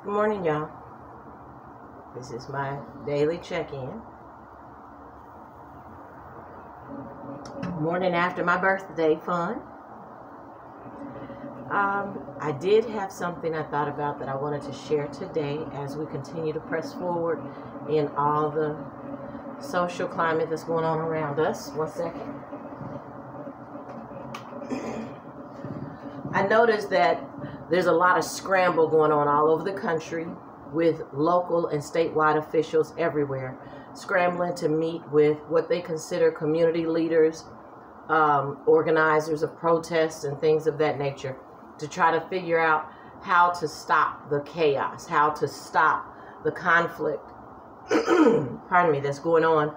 Good morning, y'all. This is my daily check-in. Morning after my birthday fun. I did have something I thought about that I wanted to share today as we continue to press forward in all the social climate that's going on around us. One second. I noticed that there's a lot of scramble going on all over the country with local and statewide officials everywhere, scrambling to meet with what they consider community leaders, organizers of protests and things of that nature, to try to figure out how to stop the chaos, how to stop the conflict, pardon me, that's going on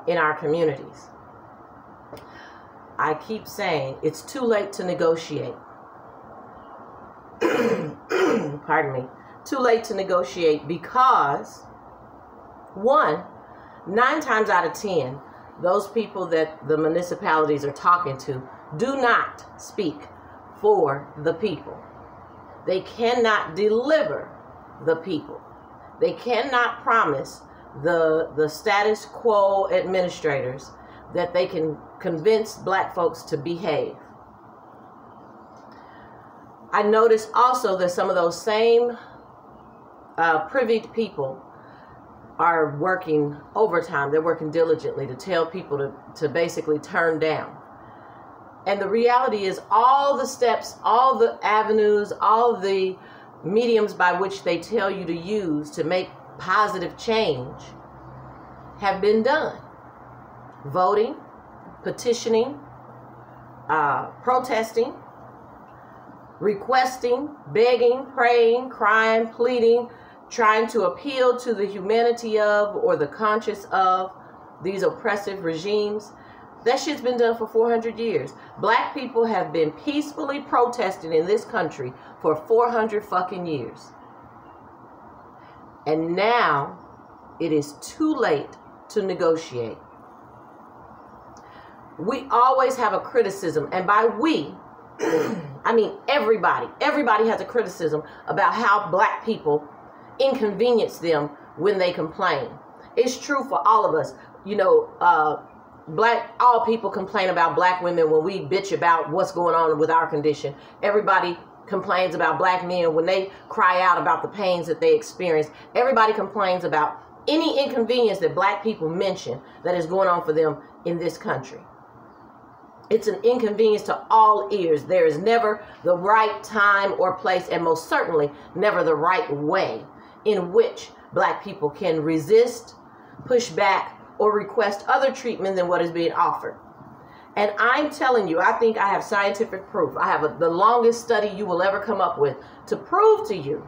in our communities. I keep saying it's too late to negotiate. Pardon me. Too late to negotiate because, 9 times out of 10, those people that the municipalities are talking to do not speak for the people. They cannot deliver the people. They cannot promise the status quo administrators that they can convince black folks to behave. I noticed also that some of those same privileged people are working overtime. They're working diligently to tell people to basically turn down. And the reality is all the steps, all the avenues, all the mediums by which they tell you to use to make positive change have been done. Voting, petitioning, protesting, requesting, begging, praying, crying, pleading, trying to appeal to the humanity of or the conscience of these oppressive regimes. That shit's been done for 400 years. Black people have been peacefully protesting in this country for 400 fucking years. And now it is too late to negotiate. We always have a criticism, and by we, I mean everybody. Everybody has a criticism about how black people inconvenience them when they complain. It's true for all of us. You know, all people complain about black women when we bitch about what's going on with our condition. Everybody complains about black men when they cry out about the pains that they experience. Everybody complains about any inconvenience that black people mention that is going on for them in this country. It's an inconvenience to all ears. There is never the right time or place, and most certainly never the right way in which black people can resist, push back, or request other treatment than what is being offered. And I'm telling you, I think I have scientific proof. I have the longest study you will ever come up with to prove to you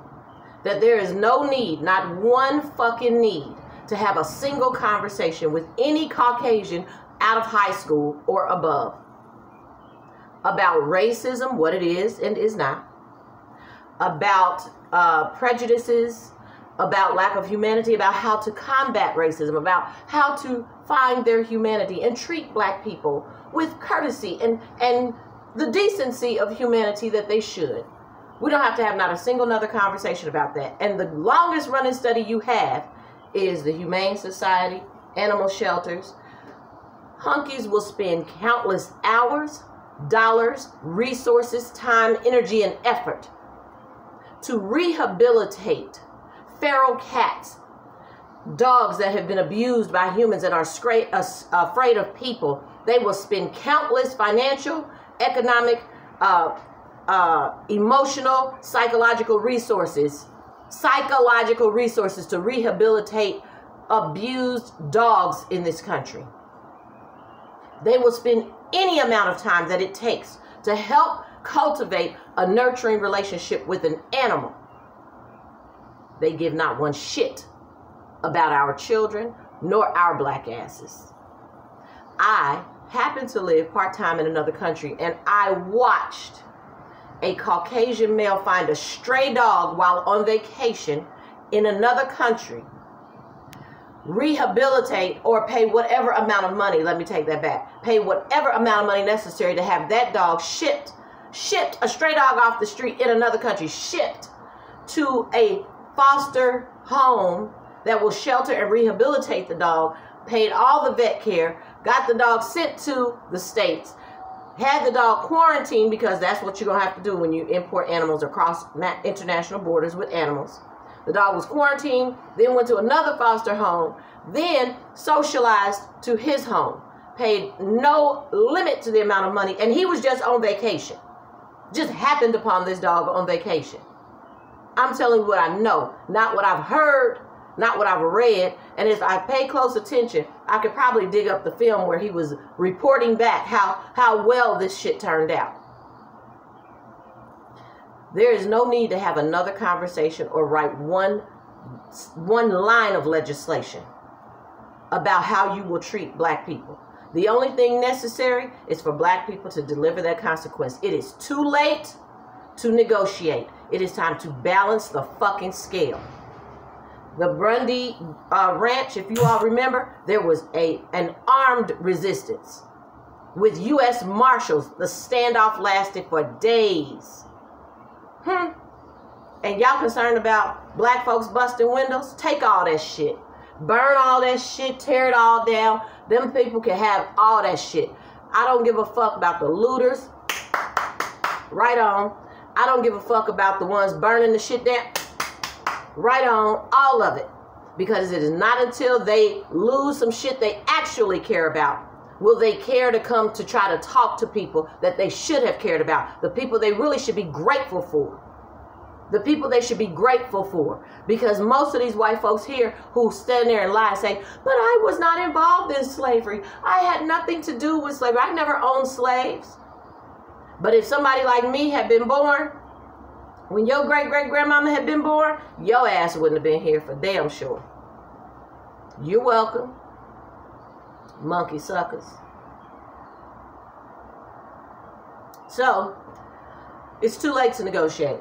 that there is no need, not one fucking need, to have a single conversation with any Caucasian out of high school or above about racism, what it is and is not, about prejudices, about lack of humanity, about how to combat racism, about how to find their humanity and treat black people with courtesy and the decency of humanity that they should. We don't have to have not a single other conversation about that. And the longest running study you have is the Humane Society, animal shelters. Hunkies will spend countless hours, dollars, resources, time, energy, and effort to rehabilitate feral cats, dogs that have been abused by humans and are afraid of people. They will spend countless financial, economic, emotional, psychological resources to rehabilitate abused dogs in this country. They will spend any amount of time that it takes to help cultivate a nurturing relationship with an animal. They give not one shit about our children nor our black asses. I happen to live part-time in another country, and I watched a Caucasian male find a stray dog while on vacation in another country, rehabilitate or pay whatever amount of money, let me take that back, pay whatever amount of money necessary to have that dog shipped a stray dog off the street in another country, shipped to a foster home that will shelter and rehabilitate the dog, paid all the vet care, got the dog sent to the States, had the dog quarantined, because that's what you're going to have to do when you import animals across international borders with animals. The dog was quarantined, then went to another foster home, then socialized to his home, paid no limit to the amount of money, and he was just on vacation. Just happened upon this dog on vacation. I'm telling you what I know, not what I've heard, not what I've read. And if I pay close attention, I could probably dig up the film where he was reporting back how well this shit turned out. There is no need to have another conversation or write one line of legislation about how you will treat black people. The only thing necessary is for black people to deliver that consequence. It is too late to negotiate. It is time to balance the fucking scale. The Bundy Ranch, if you all remember, there was an armed resistance with U.S. Marshals. The standoff lasted for days. And y'all concerned about black folks busting windows? Take all that shit. Burn all that shit. Tear it all down. Them people can have all that shit. I don't give a fuck about the looters. Right on. I don't give a fuck about the ones burning the shit down. Right on. All of it. Because it is not until they lose some shit they actually care about will they care to come to try to talk to people that they should have cared about. The people they really should be grateful for. The people they should be grateful for. Because most of these white folks here who stand there and lie and say, but I was not involved in slavery. I had nothing to do with slavery. I never owned slaves. But if somebody like me had been born, when your great-great-grandmama had been born, your ass wouldn't have been here for damn sure. You're welcome. Monkey suckers. So, it's too late to negotiate.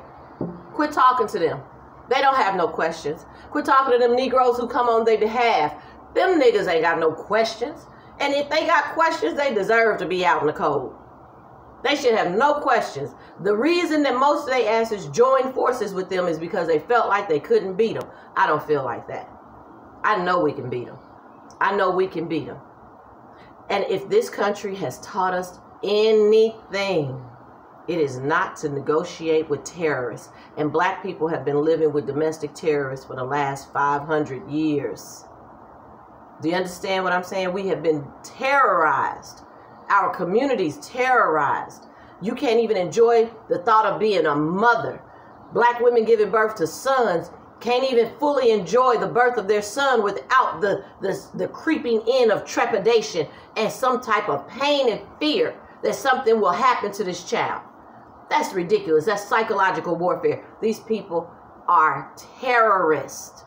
Quit talking to them. They don't have no questions. Quit talking to them Negroes who come on their behalf. Them niggas ain't got no questions. And if they got questions, they deserve to be out in the cold. They should have no questions. The reason that most of their asses joined forces with them is because they felt like they couldn't beat them. I don't feel like that. I know we can beat them. I know we can beat them. And if this country has taught us anything, it is not to negotiate with terrorists. And black people have been living with domestic terrorists for the last 500 years. Do you understand what I'm saying? We have been terrorized. Our communities terrorized. You can't even enjoy the thought of being a mother. Black women giving birth to sons can't even fully enjoy the birth of their son without the creeping in of trepidation and some type of pain and fear that something will happen to this child. That's ridiculous. That's psychological warfare. These people are terrorists.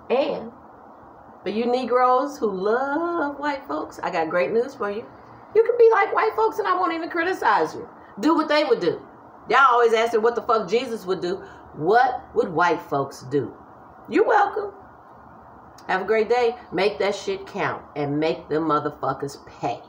And for you Negroes who love white folks, I got great news for you. You can be like white folks and I won't even criticize you. Do what they would do. Y'all always asking what the fuck Jesus would do. What would white folks do? You're welcome. Have a great day. Make that shit count and make them motherfuckers pay.